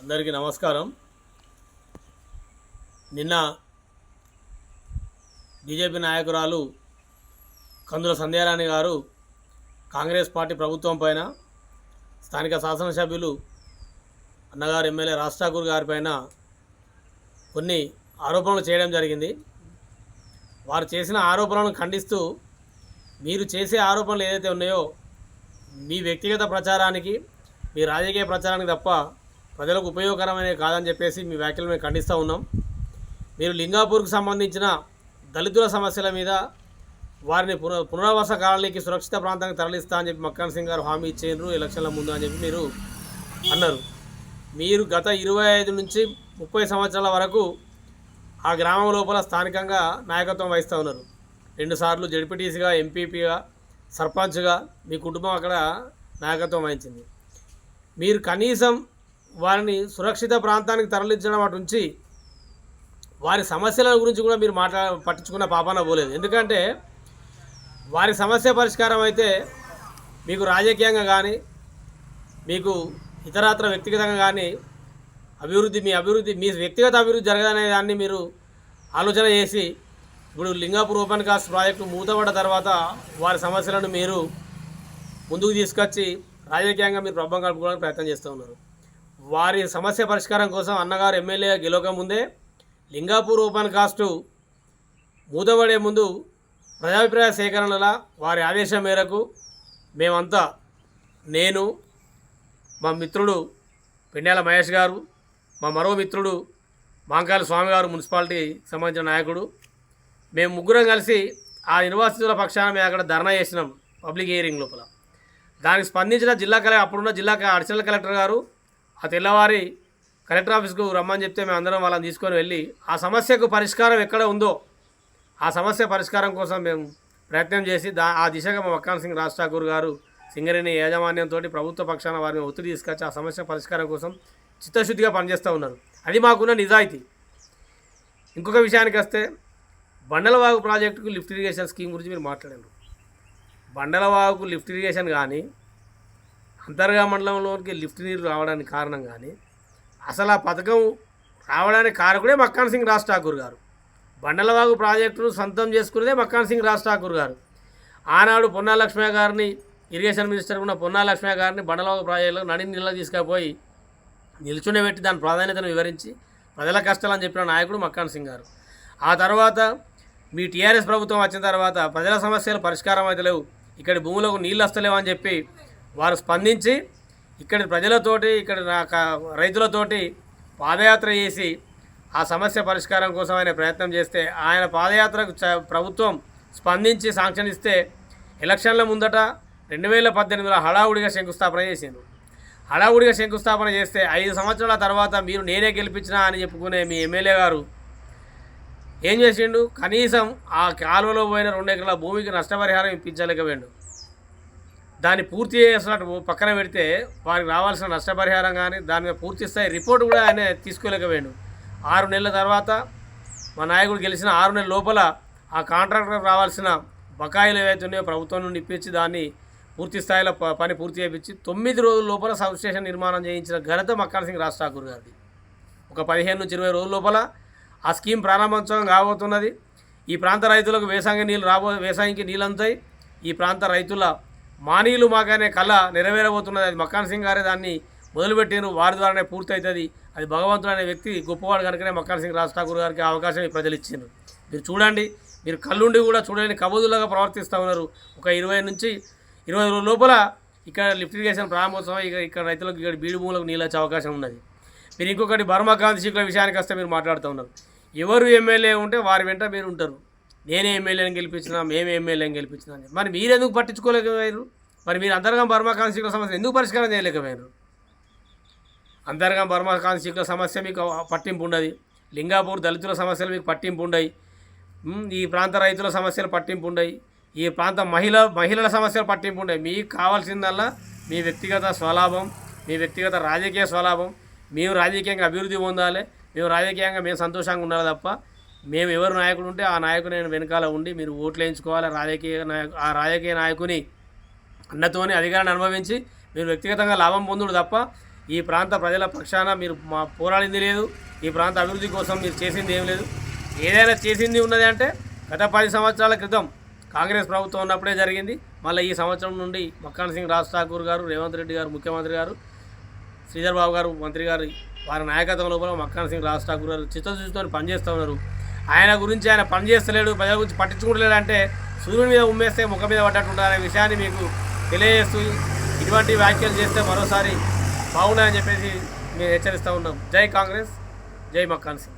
అందరికీ నమస్కారం. నిన్న బీజేపీ నాయకురాలు కందుల సంధ్యారాణి గారు కాంగ్రెస్ పార్టీ ప్రభుత్వం పైన స్థానిక శాసనసభ్యులు అన్నగారు ఎమ్మెల్యే రాజ్ ఠాకూర్ గారి పైన కొన్ని ఆరోపణలు చేయడం జరిగింది. వారు చేసిన ఆరోపణలను ఖండిస్తూ మీరు చేసే ఆరోపణలు ఏదైతే ఉన్నాయో మీ వ్యక్తిగత ప్రచారానికి, మీ రాజకీయ ప్రచారానికి తప్ప ప్రజలకు ఉపయోగకరమైనవి కాదని చెప్పేసి మీ వ్యాఖ్యలు మేము ఖండిస్తూ ఉన్నాం. మీరు లింగాపూర్కు సంబంధించిన దళితుల సమస్యల మీద వారిని పునరావాస కాలనీకి సురక్షిత ప్రాంతానికి తరలిస్తా అని చెప్పి మక్కాన్ సింగ్ గారు హామీ ఇచ్చారు ఎలక్షన్ల ముందు అని చెప్పి మీరు అన్నారు. మీరు గత 25 నుంచి 30 సంవత్సరాల వరకు ఆ గ్రామం లోపల స్థానికంగా నాయకత్వం వహిస్తూ ఉన్నారు. 2 సార్లు జడ్పీటీసీగా, ఎంపీపీగా, సర్పంచ్గా మీ కుటుంబం అక్కడ నాయకత్వం వహించింది. మీరు కనీసం వారిని సురక్షిత ప్రాంతానికి తరలించడం అటు ఉంచి వారి సమస్యల గురించి కూడా మీరు పట్టించుకున్న పాపాన పోలేదు. ఎందుకంటే వారి సమస్య పరిష్కారం అయితే మీకు రాజకీయంగా కానీ, మీకు ఇతరత్ర వ్యక్తిగతంగా కానీ మీ వ్యక్తిగత అభివృద్ధి జరగదనే దాన్ని మీరు ఆలోచన చేసి ఇప్పుడు లింగాపూర్ ఓపెన్ కాస్ట్ ప్రాజెక్టు మూతపడ్డ తర్వాత వారి సమస్యలను మీరు ముందుకు తీసుకొచ్చి రాజకీయంగా మీరు ప్రభావం కలుపుకోవడానికి ప్రయత్నం చేస్తూ ఉన్నారు. వారి సమస్య పరిష్కారం కోసం అన్నగారు ఎమ్మెల్యే గెలవక ముందే లింగాపూర్ ఓపెన్ కాస్టు మూతపడే ముందు ప్రజాభిప్రాయ సేకరణల వారి ఆదేశం మేరకు మేమంతా, నేను, మా మిత్రుడు పెండ్యాల మహేష్ గారు, మా మరో మిత్రుడు మాంకాల స్వామి గారు, మున్సిపాలిటీకి సంబంధించిన నాయకుడు, మేము ముగ్గురం కలిసి ఆ నిర్వాసితుల పక్షాన మేము అక్కడ ధర్నా చేసినాం పబ్లిక్ హియరింగ్ లోపల. దానికి స్పందించిన అప్పుడున్న జిల్లా అడిషనల్ కలెక్టర్ గారు ఆ తెల్లవారి కలెక్టర్ ఆఫీస్కు రమ్మని చెప్తే మేము అందరం వాళ్ళని తీసుకొని వెళ్ళి ఆ సమస్యకు పరిష్కారం ఎక్కడ ఉందో ఆ సమస్య పరిష్కారం కోసం మేము ప్రయత్నం చేసి ఆ దిశగా మా మక్కాన్ సింగ్ రాజ్ ఠాకూర్ గారు సింగరేణి యాజమాన్యంతో ప్రభుత్వ పక్షాన వారిని ఒత్తిడి తీసుకొచ్చి ఆ సమస్య పరిష్కారం కోసం చిత్తశుద్ధిగా పనిచేస్తూ ఉన్నారు. అది మాకున్న నిజాయితీ. ఇంకొక విషయానికి వస్తే బండలవాగు ప్రాజెక్టుకు లిఫ్ట్ ఇరిగేషన్ స్కీమ్ గురించి మీరు మాట్లాడారు. బండలవాగుకు లిఫ్ట్ ఇరిగేషన్ కానీ, అంతర్గా మండలంలోకి లిఫ్ట్ నీరు రావడానికి కారణం కానీ, అసలు ఆ పథకం రావడానికి కారకుడే మక్కాన్ సింగ్ రాజ్ ఠాకూర్ గారు. బండలవాగు ప్రాజెక్టును సొంతం చేసుకునేదే మక్కాన్ సింగ్ రాజ్ ఠాకూర్ గారు. ఆనాడు పొన్నాల లక్ష్మయ్య గారిని, ఇరిగేషన్ మినిస్టర్ ఉన్న పొన్నాల లక్ష్మయ్య గారిని బండలవాగు ప్రాజెక్టులో నీళ్ళ తీసుకుపోయి నిల్చుండబెట్టి దాని ప్రాధాన్యతను వివరించి ప్రజల కష్టాలని చెప్పిన నాయకుడు మక్కాన్ సింగ్ గారు. ఆ తర్వాత మీ టీఆర్ఎస్ ప్రభుత్వం వచ్చిన తర్వాత ప్రజల సమస్యలు పరిష్కారం అయితే లేవు, ఇక్కడి భూములకు నీళ్ళు వస్తలేవు అని చెప్పి వారు స్పందించి ఇక్కడి ప్రజలతోటి, ఇక్కడ రైతులతోటి పాదయాత్ర చేసి ఆ సమస్య పరిష్కారం కోసం ఆయన ప్రయత్నం చేస్తే ఆయన పాదయాత్రకు ప్రభుత్వం స్పందించి శాంక్షన్ ఇస్తే ఎలక్షన్ల ముందట 2018లో హడావుడిగా శంకుస్థాపన చేసిండు. హడావుడిగా శంకుస్థాపన చేస్తే 5 సంవత్సరాల తర్వాత మీరు నేనే గెలిపించినా అని చెప్పుకునే మీ ఎమ్మెల్యే గారు ఏం చేసిండు? కనీసం ఆ కాలువలో పోయిన 2 ఎకరాల భూమికి నష్టపరిహారం ఇప్పించలేకపోయిండు. దాన్ని పూర్తి చేసినట్టు పక్కన పెడితే వారికి రావాల్సిన నష్టపరిహారం కానీ దాని మీద పూర్తి స్థాయి రిపోర్ట్ కూడా ఆయన తీసుకోలేకపోయాడు. 6 నెలల తర్వాత మా నాయకుడు గెలిచిన 6 నెలల లోపల ఆ కాంట్రాక్టర్ రావాల్సిన బకాయిలు ఏవైతే ఉన్నాయో ప్రభుత్వం నుండి ఇప్పించి దాన్ని పూర్తి స్థాయిలో పని పూర్తి చేయించి 9 రోజుల లోపల సబ్ స్టేషన్ నిర్మాణం చేయించిన ఘనత మక్కాన్ సింగ్ రాజ్ ఠాకూర్ గారిది. ఒక 15 నుంచి 20 రోజుల లోపల ఆ స్కీమ్ ప్రారంభోత్సవం కాబోతున్నది. ఈ ప్రాంత రైతులకు వేసానికి నీళ్ళు అందుతాయి. ఈ ప్రాంత రైతుల మానీయులు మాకనే కళ నెరవేరబోతున్నది. అది మక్కాన్ సింగ్ గారే దాన్ని మొదలుపెట్టారు, వారి ద్వారానే పూర్తి అవుతుంది. అది భగవంతుడు అనే వ్యక్తి గొప్పవాడు కనుకనే మక్కాన్ సింగ్ రాజ్ ఠాకూర్ గారికి అవకాశం ఈ ప్రజలు ఇచ్చారు. మీరు చూడండి, మీరు కళ్ళుండి కూడా చూడని కబోదులాగా ప్రవర్తిస్తూ ఉన్నారు. ఒక 20 నుంచి 20 రోజుల లోపల ఇక్కడ లిఫ్ట్ ఇరిగేషన్ ప్రారంభోత్సవం, ఇక్కడ రైతులకు ఇక్కడ బీడు భూములకు నీళ్ళు వచ్చే అవకాశం ఉన్నది. మీరు ఇంకొకటి బర్మాకాంత్ శీకుల విషయానికి వస్తే మీరు మాట్లాడుతూ ఉన్నారు. ఎవరు ఎమ్మెల్యే ఉంటే వారి వెంట మీరు ఉంటారు. నేనే ఎమ్మెల్యేని గెలిపించినా, మేమే ఎమ్మెల్యేని గెలిపించినా అని. మరి మీరు ఎందుకు పట్టించుకోలేకపోయారు? మరి మీరు అంతర్గం బర్మా కాన్స్టిట్యూషన్ సమస్య ఎందుకు పరిష్కారం చేయలేకపోయారు? అంతర్గం బర్మా కాన్స్టిట్యూషన్ సమస్య మీకు పట్టింపు ఉండదు. లింగాపూర్ దళితుల సమస్యలు మీకు పట్టింపు ఉండయి. ఈ ప్రాంత రైతుల సమస్యలు పట్టింపు ఉండయి. ఈ ప్రాంత మహిళల సమస్యలు పట్టింపు ఉండయి. మీకు కావాల్సిందల్లా మీ వ్యక్తిగత స్వలాభం, మీ వ్యక్తిగత రాజకీయ స్వలాభం. మేము రాజకీయంగా అభివృద్ధి పొందాలి, మేము సంతోషంగా ఉండాలి తప్ప మేము ఎవరు నాయకుడు ఉంటే ఆ నాయకుని వెనకాల ఉండి మీరు ఓట్లు వేయించుకోవాలి. ఆ రాజకీయ నాయకుని అన్నతోని అధికారాన్ని అనుభవించి మీరు వ్యక్తిగతంగా లాభం పొందుడు తప్ప ఈ ప్రాంత ప్రజల పక్షాన మీరు మా పోరాడింది లేదు, ఈ ప్రాంత అభివృద్ధి కోసం మీరు చేసింది ఏం లేదు. ఏదైనా చేసింది ఉన్నది అంటే గత 10 సంవత్సరాల క్రితం కాంగ్రెస్ ప్రభుత్వం ఉన్నప్పుడే జరిగింది. మళ్ళీ ఈ సంవత్సరం నుండి మక్కాన్ సింగ్ రాజ్ ఠాకూర్ గారు, రేవంత్ రెడ్డి గారు ముఖ్యమంత్రి గారు, శ్రీధర్ బాబు గారు మంత్రి గారు, వారి నాయకత్వం లోపల మక్కాన్ సింగ్ రాజ్ ఠాకూర్ గారు చిత్తశుద్ధితో పనిచేస్తూ ఉన్నారు. ఆయన గురించి ఆయన పనిచేస్తలేడు, ప్రజల గురించి పట్టించుకుంటలేడు అంటే సూర్యుని మీద ఉమ్మేస్తే ముఖం మీద పడ్డట్టు ఉంటారనే విషయాన్ని మీకు తెలియజేస్తూ ఇటువంటి వ్యాఖ్యలు చేస్తే మరోసారి బాగున్నాయని చెప్పేసి మేము హెచ్చరిస్తూ ఉన్నాం. జై కాంగ్రెస్, జై మక్కాన్ సింగ్.